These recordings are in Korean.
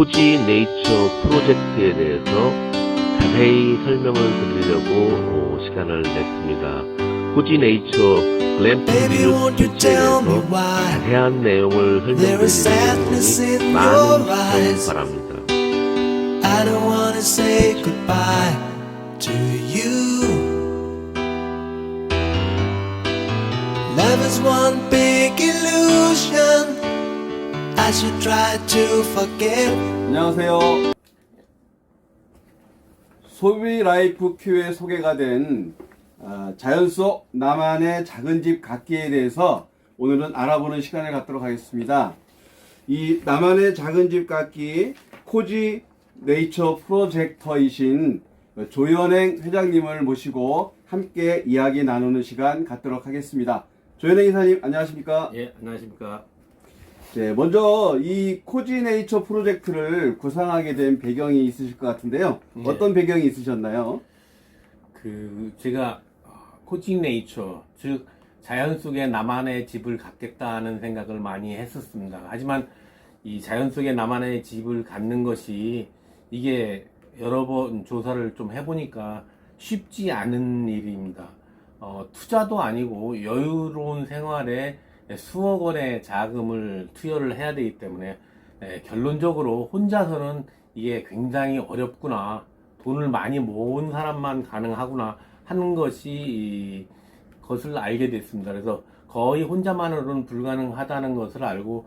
코지 네이처 프로젝트에 대해서 자세히 설명을 드리려고 시간을 냈습니다. 코지 네이처 글램핑 리조트에 대해서 자세한 내용을 설명드리는 테니 많은 시청 바랍니다. I don't wanna say goodbye to you. Love is one big illusion. I should try to forget. 안녕하세요. 소비 라이프 큐에 소개가 된 자연 속 나만의 작은 집 갖기에 대해서 오늘은 알아보는 시간을 갖도록 하겠습니다. 이 나만의 작은 집 갖기 코지 네이처 프로젝터이신 조현행 회장님을 모시고 함께 이야기 나누는 시간 갖도록 하겠습니다. 조현행 이사님 안녕하십니까? 예, 안녕하십니까? 네, 먼저 이 코지 네이처 프로젝트를 구상하게 된 배경이 있으실 것 같은데요. 네. 어떤 배경이 있으셨나요? 제가 코지 네이처, 즉 자연 속에 나만의 집을 갖겠다는 생각을 많이 했었습니다. 하지만 이 자연 속에 나만의 집을 갖는 것이 이게 여러 번 조사를 좀 해보니까 쉽지 않은 일입니다. 투자도 아니고 여유로운 생활에 수억 원의 자금을 투여를 해야 되기 때문에 결론적으로 혼자서는 이게 굉장히 어렵구나, 돈을 많이 모은 사람만 가능하구나 하는 것을 알게 됐습니다. 그래서 거의 혼자만으로는 불가능하다는 것을 알고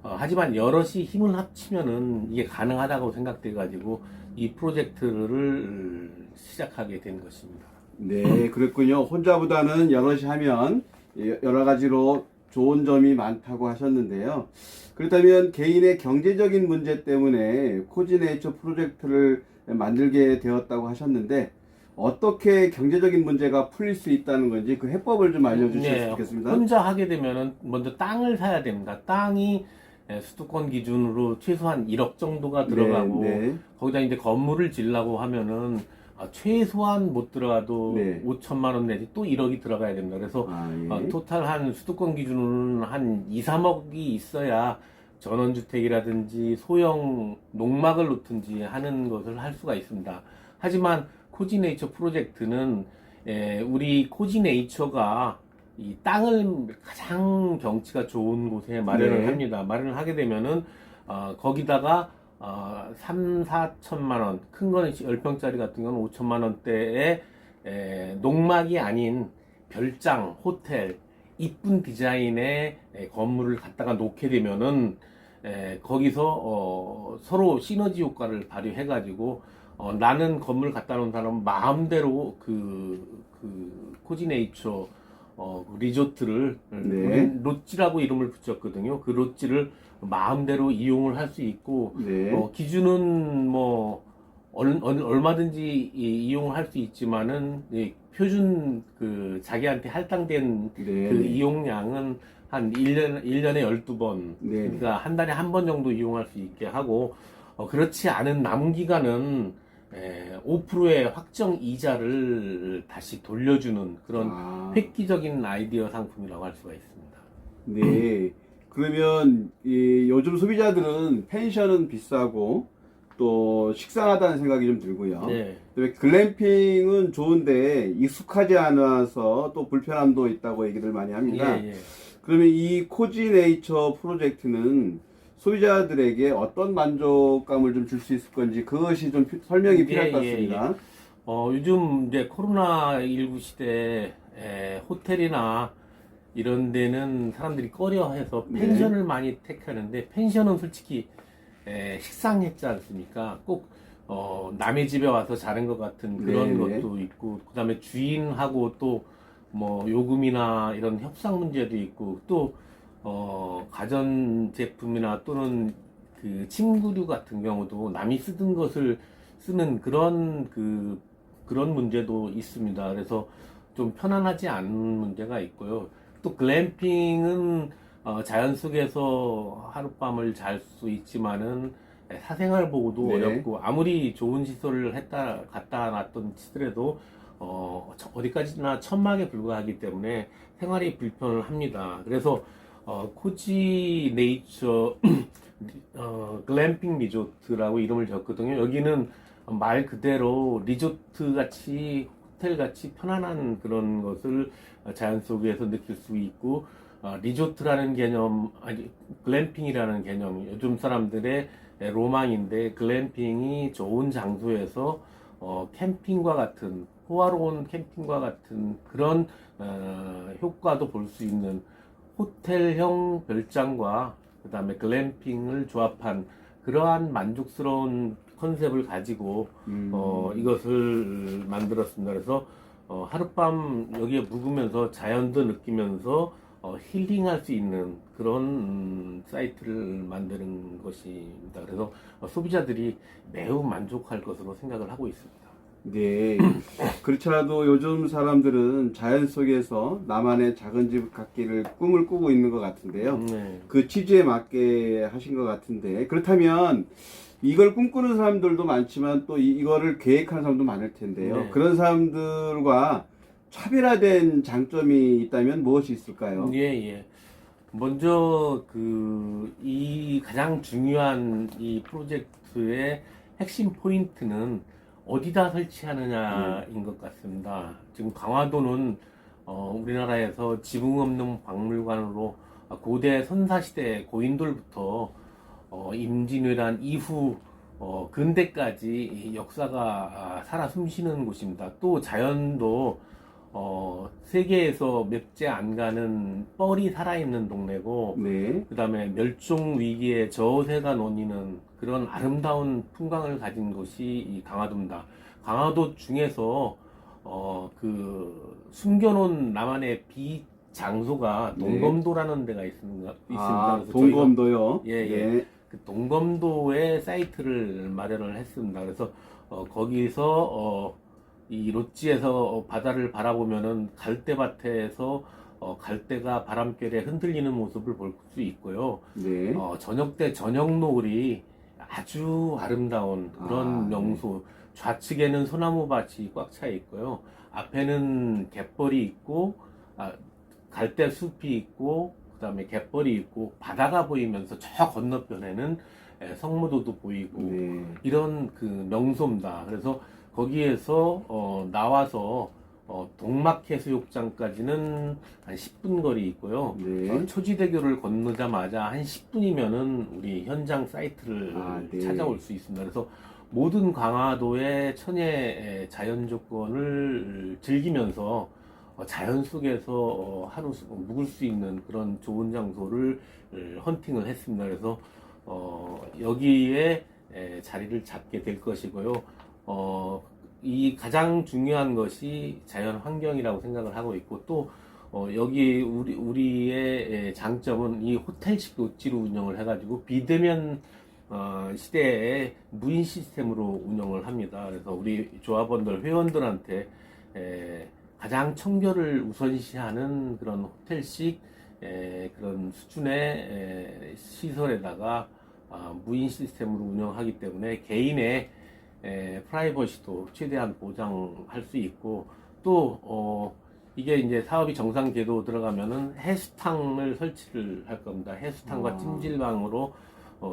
하지만 여럿이 힘을 합치면은 이게 가능하다고 생각돼 가지고 이 프로젝트를 시작하게 된 것입니다. 네, 그랬군요. 혼자보다는 여럿이 하면 여러 가지로 좋은 점이 많다고 하셨는데요. 그렇다면 개인의 경제적인 문제 때문에 코지 네이처 프로젝트를 만들게 되었다고 하셨는데 어떻게 경제적인 문제가 풀릴 수 있다는 건지 그 해법을 좀 알려주시면 좋겠습니다. 혼자 하게 되면은 먼저 땅을 사야 됩니다. 땅이 수도권 기준으로 최소한 1억 정도가 들어가고 거기다 이제 건물을 지으려고 하면은 최소한 못 들어가도 5천만 원 내지 또 1억이 들어가야 됩니다. 그래서 토탈 한 수도권 기준으로는 한 2, 3억이 있어야 전원주택이라든지 소형 농막을 놓든지 하는 것을 할 수가 있습니다. 하지만 코지 네이처 프로젝트는 우리 코지 네이처가 이 땅을 가장 경치가 좋은 곳에 마련을 합니다. 마련을 하게 되면은 거기다가 3, 4천만 원, 큰 거는 10평짜리 같은 거는 5천만 원대의 농막이 아닌 별장, 호텔, 이쁜 디자인의 건물을 갖다가 놓게 되면은 거기서 서로 시너지 효과를 발휘해 가지고 나는 건물 갖다 놓은 사람은 마음대로 코지 네이처 리조트를 롯지라고 이름을 붙였거든요. 그 롯지를 마음대로 이용을 할 수 있고 기준은 뭐 얼마든지 이용을 할 수 있지만은 표준 자기한테 할당된 그 이용량은 한 1년에 12번, 그러니까 한 달에 한 번 정도 이용할 수 있게 하고 그렇지 않은 남은 기간은 5%의 확정 이자를 다시 돌려주는 그런 획기적인 아이디어 상품이라고 할 수가 있습니다. 네. 그러면 요즘 소비자들은 펜션은 비싸고 또 식상하다는 생각이 좀 들고요. 글램핑은 좋은데 익숙하지 않아서 또 불편함도 있다고 얘기를 많이 합니다. 그러면 이 코지 네이처 프로젝트는 소비자들에게 어떤 만족감을 좀 줄 수 있을 건지 그것이 좀 설명이 필요할 것 같습니다. 요즘 이제 코로나19 시대에 호텔이나 이런 데는 사람들이 꺼려해서 펜션을 많이 택하는데 펜션은 솔직히 식상했지 않습니까? 꼭 남의 집에 와서 자는 것 같은 그런 것도 있고, 그 다음에 주인하고 또 뭐 요금이나 이런 협상 문제도 있고, 또 가전 제품이나 또는 그 침구류 같은 경우도 남이 쓰던 것을 쓰는 그런 문제도 있습니다. 그래서 좀 편안하지 않은 문제가 있고요. 또 글램핑은 자연 속에서 하룻밤을 잘 수 있지만은 사생활 보호도 어렵고 아무리 좋은 시설을 갖다 놨던 치더라도 어디까지나 천막에 불과하기 때문에 생활이 불편을 합니다. 그래서 코지 네이처 글램핑 리조트라고 이름을 졌거든요. 여기는 말 그대로 리조트 같이 호텔 같이 편안한 그런 것을 자연 속에서 느낄 수 있고, 리조트라는 개념, 아니 글램핑이라는 개념, 요즘 사람들의 로망인데, 글램핑이 좋은 장소에서 캠핑과 같은, 호화로운 캠핑과 같은 그런 효과도 볼 수 있는 호텔형 별장과 그 다음에 글램핑을 조합한 그러한 만족스러운 컨셉을 가지고 이것을 만들었습니다. 그래서 하룻밤 여기에 묵으면서 자연도 느끼면서 힐링할 수 있는 그런 사이트를 만드는 것입니다. 그래서 소비자들이 매우 만족할 것으로 생각을 하고 있습니다. 네. 그렇더라도 요즘 사람들은 자연 속에서 나만의 작은 집 갖기를 꿈을 꾸고 있는 것 같은데요. 네. 그 취지에 맞게 하신 것 같은데, 그렇다면 이걸 꿈꾸는 사람들도 많지만 또 이거를 계획하는 사람도 많을 텐데요. 네. 그런 사람들과 차별화된 장점이 있다면 무엇이 있을까요? 예, 예. 먼저 이 가장 중요한 이 프로젝트의 핵심 포인트는 어디다 설치하느냐인 것 같습니다. 지금 강화도는 우리나라에서 지붕 없는 박물관으로 고대 선사시대 고인돌부터 임진왜란 이후 근대까지 이 역사가 살아 숨쉬는 곳입니다. 또 자연도 세계에서 몇 째 안 가는 뻘이 살아있는 동네고, 네. 그 다음에 멸종 위기의 저세가 논이는 그런 아름다운 풍광을 가진 곳이 이 강화도입니다. 강화도 중에서 숨겨놓은 나만의 비장소가 동검도라는 데가 있습니다. 그래서 동검도요? 예, 예. 네. 그 동검도의 사이트를 마련을 했습니다. 그래서 거기서 이 롯지에서 바다를 바라보면은 갈대밭에서 갈대가 바람결에 흔들리는 모습을 볼 수 있고요. 네. 저녁 때 저녁 노을이 아주 아름다운 그런 명소. 좌측에는 소나무 밭이 꽉 차 있고요. 앞에는 갯벌이 있고, 갈대 숲이 있고, 그 다음에 갯벌이 있고, 바다가 보이면서 저 건너편에는 성무도도 보이고, 네. 이런 그 명소입니다. 그래서 거기에서 나와서 동막해수욕장까지는 한 10분 거리 있고요. 네. 초지대교를 건너자마자 한 10분이면은 우리 현장 사이트를 네. 찾아올 수 있습니다. 그래서 모든 강화도의 천혜 자연 조건을 즐기면서 자연 속에서 하루 묵을 수 있는 그런 좋은 장소를 헌팅을 했습니다. 그래서 여기에 자리를 잡게 될 것이고요. 이 가장 중요한 것이 자연 환경이라고 생각을 하고 있고, 또 여기 우리의 장점은 이 호텔식 롯지로 운영을 해가지고 비대면 시대에 무인 시스템으로 운영을 합니다. 그래서 우리 조합원들 회원들한테 가장 청결을 우선시하는 그런 호텔식 그런 수준의 시설에다가 무인 시스템으로 운영하기 때문에 개인의 프라이버시도 최대한 보장할 수 있고, 또 이게 이제 사업이 정상 궤도 들어가면은 해수탕을 설치를 할 겁니다. 해수탕과 찜질방으로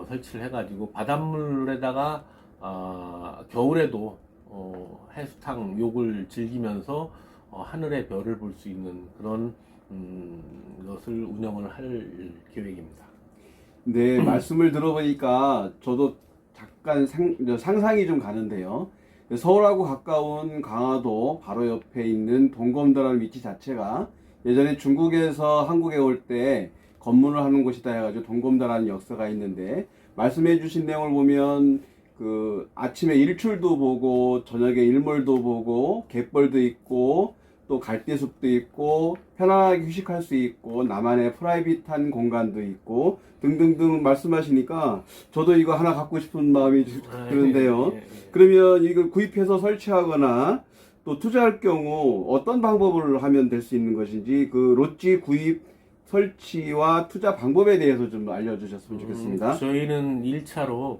설치를 해가지고 바닷물에다가 겨울에도 해수탕 욕을 즐기면서 하늘의 별을 볼 수 있는 그런 것을 운영을 할 계획입니다. 네, 말씀을 들어보니까 저도 잠깐 상상이 좀 가는데요. 서울하고 가까운 강화도 바로 옆에 있는 동검도라는 위치 자체가 예전에 중국에서 한국에 올 때 검문을 하는 곳이다 해가지고 동검도라는 역사가 있는데, 말씀해 주신 내용을 보면 그 아침에 일출도 보고 저녁에 일몰도 보고 갯벌도 있고 또 갈대숲도 있고 편안하게 휴식할 수 있고 나만의 프라이빗한 공간도 있고 등등등 말씀하시니까 저도 이거 하나 갖고 싶은 마음이 드는데요. 그러면 이걸 구입해서 설치하거나 또 투자할 경우 어떤 방법을 하면 될 수 있는 것인지, 그 롯지 구입 설치와 투자 방법에 대해서 좀 알려주셨으면 좋겠습니다. 저희는 1차로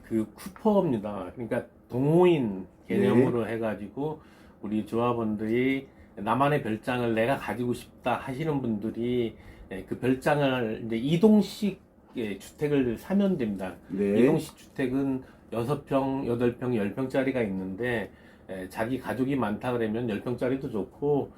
그 쿠퍼입니다. 그러니까 동호인 개념으로 해가지고 우리 조합원들이 나만의 별장을 내가 가지고 싶다 하시는 분들이 그 별장을 이제 이동식 주택을 사면 됩니다. 네. 이동식 주택은 6평, 8평, 10평짜리가 있는데 자기 가족이 많다 그러면 10평짜리도 좋고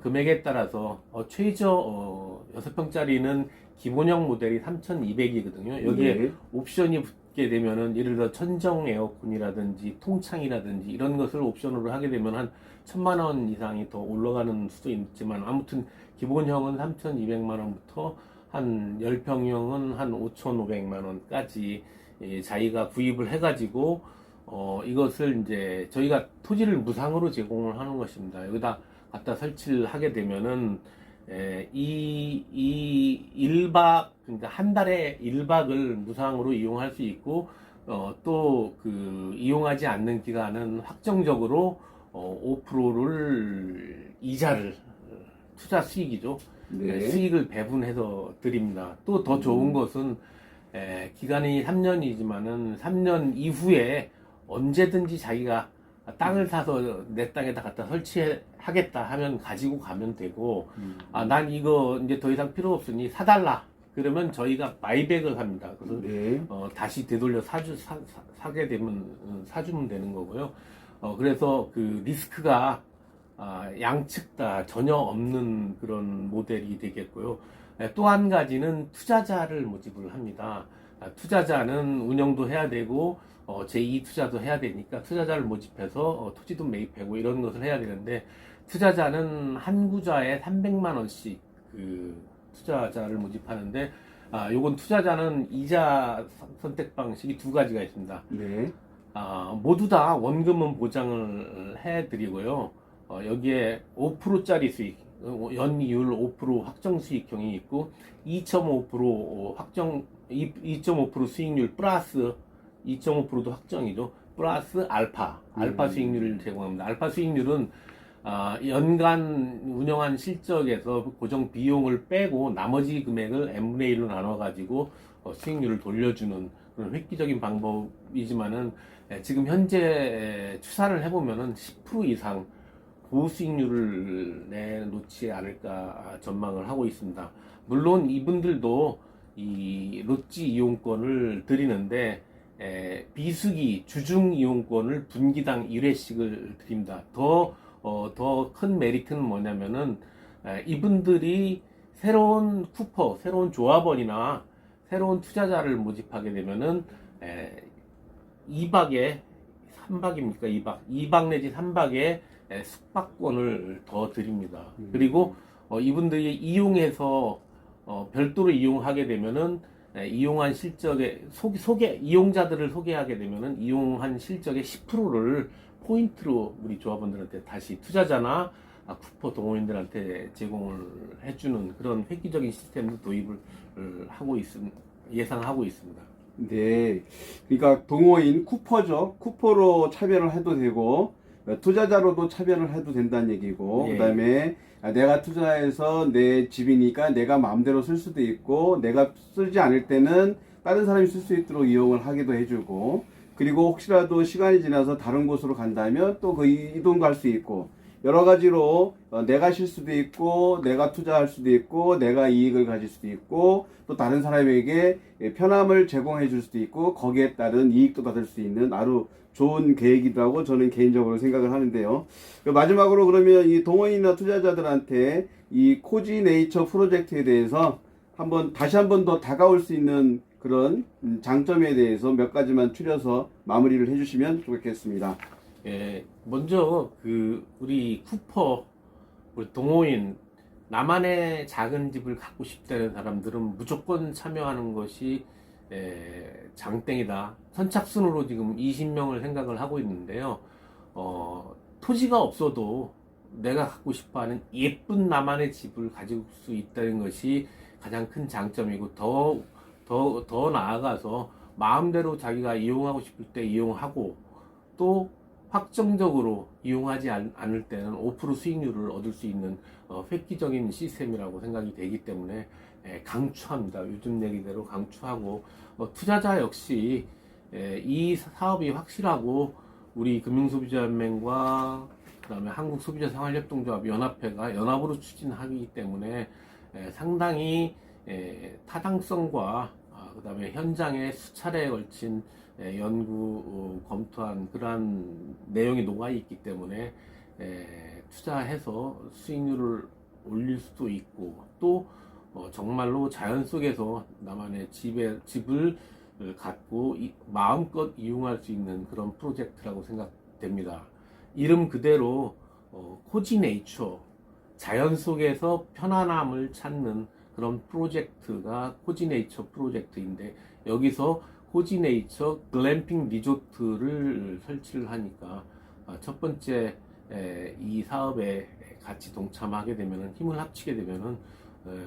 금액에 따라서 최저 6평짜리는 기본형 모델이 3,200이거든요. 여기에 네. 옵션이 붙게 되면은 예를 들어 천정 에어컨이라든지 통창이라든지 이런 것을 옵션으로 하게 되면 한 1,000만 원 이상이 더 올라가는 수도 있지만 아무튼 기본형은 3,200만 원부터 한 10평형은 한 5,500만 원까지 자기가 구입을 해가지고 이것을 이제 저희가 토지를 무상으로 제공을 하는 것입니다. 여기다 갖다 설치를 하게 되면은 이 1박 그러니까 한 달에 1박을 무상으로 이용할 수 있고 또 그 이용하지 않는 기간은 확정적으로 5%를 이자를 투자 수익이죠. 네. 수익을 배분해서 드립니다. 또 더 좋은 것은 기간이 3년이지만은 3년 이후에 언제든지 자기가 땅을 사서 내 땅에다 갖다 설치하겠다 하면 가지고 가면 되고, 난 이거 이제 더 이상 필요 없으니 사달라. 그러면 저희가 마이백을 합니다. 그래서 네. 다시 되돌려 사게 되면 사주면 되는 거고요. 그래서 그 리스크가 양측 다 전혀 없는 그런 모델이 되겠고요. 또 한 가지는 투자자를 모집을 합니다. 투자자는 운영도 해야 되고 제2투자도 해야 되니까 투자자를 모집해서 토지도 매입하고 이런 것을 해야 되는데 투자자는 한 구자에 300만 원씩 그 투자자를 모집하는데 요건 투자자는 이자 선택 방식이 두 가지가 있습니다. 네. 모두 다 원금은 보장을 해드리고요. 여기에 5%짜리 수익, 연이율 5% 확정 수익형이 있고 2.5% 확정 2.5% 수익률 플러스 2.5%도 확정이죠. 플러스 알파 수익률을 제공합니다. 알파 수익률은 연간 운영한 실적에서 고정 비용을 빼고 나머지 금액을 n분의 1로 나눠가지고 수익률을 돌려주는 그런 획기적인 방법이지만은 지금 현재 추산을 해보면은 10% 이상 고수익률을 내놓지 않을까 전망을 하고 있습니다. 물론 이분들도 이 로지 이용권을 드리는데 비수기 주중 이용권을 분기당 1회씩을 드립니다. 더 큰 메리트는 뭐냐면은 이분들이 새로운 쿠퍼, 새로운 조합원이나 새로운 투자자를 모집하게 되면은 2박에 3박입니까? 2박 내지 3박에 숙박권을 더 드립니다. 그리고 이분들이 이용해서 별도로 이용하게 되면은 이용한 실적에 이용자들을 소개하게 되면은 이용한 실적의 10%를 포인트로 우리 조합원들한테 다시 투자자나 쿠퍼 동호인들한테 제공을 해주는 그런 획기적인 시스템도 도입을 예상하고 있습니다. 네. 그러니까 동호인 쿠퍼죠. 쿠퍼로 차별을 해도 되고 투자자로도 차별을 해도 된다는 얘기고, 예. 그다음에 내가 투자해서 내 집이니까 내가 마음대로 쓸 수도 있고 내가 쓰지 않을 때는 다른 사람이 쓸 수 있도록 이용을 하기도 해주고, 그리고 혹시라도 시간이 지나서 다른 곳으로 간다면 또 그 이동도 할 수 있고 여러 가지로 내가 쉴 수도 있고 내가 투자할 수도 있고 내가 이익을 가질 수도 있고 또 다른 사람에게 편함을 제공해 줄 수도 있고 거기에 따른 이익도 받을 수 있는 아주 좋은 계획이라고 저는 개인적으로 생각을 하는데요. 마지막으로 그러면 이 동호인이나 투자자들한테 이 코지네이처 프로젝트에 대해서 다시 한 번 더 다가올 수 있는 그런 장점에 대해서 몇 가지만 추려서 마무리를 해주시면 좋겠습니다. 먼저 우리 쿠퍼, 우리 동호인, 나만의 작은 집을 갖고 싶다는 사람들은 무조건 참여하는 것이 장땡이다. 선착순으로 지금 20명을 생각을 하고 있는데요. 토지가 없어도 내가 갖고 싶어하는 예쁜 나만의 집을 가질 수 있다는 것이 가장 큰 장점이고 더 나아가서 마음대로 자기가 이용하고 싶을 때 이용하고 또 확정적으로 이용하지 않을 때는 5% 수익률을 얻을 수 있는 획기적인 시스템이라고 생각이 되기 때문에 강추합니다. 요즘 얘기대로 강추하고 투자자 역시 이 사업이 확실하고 우리 금융소비자연맹과 그다음에 한국소비자생활협동조합 연합회가 연합으로 추진하기 때문에 상당히 타당성과 그다음에 현장에 수차례에 걸친 연구 검토한 그러한 내용이 녹아 있기 때문에 투자해서 수익률을 올릴 수도 있고 또 정말로 자연 속에서 나만의 집을 갖고 마음껏 이용할 수 있는 그런 프로젝트라고 생각됩니다. 이름 그대로 코지네이처, 자연 속에서 편안함을 찾는 그런 프로젝트가 코지네이처 프로젝트인데 여기서 코지네이처 글램핑 리조트를 설치를 하니까 첫 번째 이 사업에 같이 동참하게 되면은 힘을 합치게 되면은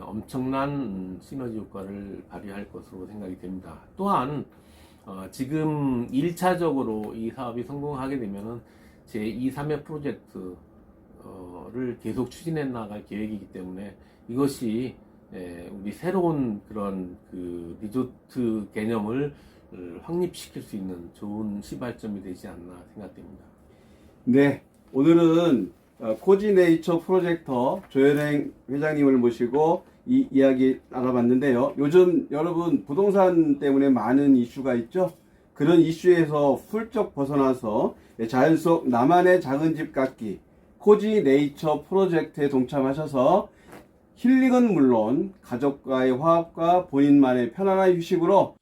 엄청난 시너지 효과를 발휘할 것으로 생각이 됩니다. 또한 지금 1차적으로 이 사업이 성공하게 되면은 제 2, 3회 프로젝트를 계속 추진해 나갈 계획이기 때문에 이것이 우리 새로운 그런 그 리조트 개념을 확립시킬 수 있는 좋은 시발점이 되지 않나 생각됩니다. 네, 오늘은 코지네이처 프로젝터 조현행 회장님을 모시고 이 이야기 알아봤는데요. 요즘 여러분 부동산 때문에 많은 이슈가 있죠. 그런 이슈에서 훌쩍 벗어나서 자연 속 나만의 작은 집 갖기 코지네이처 프로젝트에 동참하셔서 힐링은 물론 가족과의 화합과 본인만의 편안한 휴식으로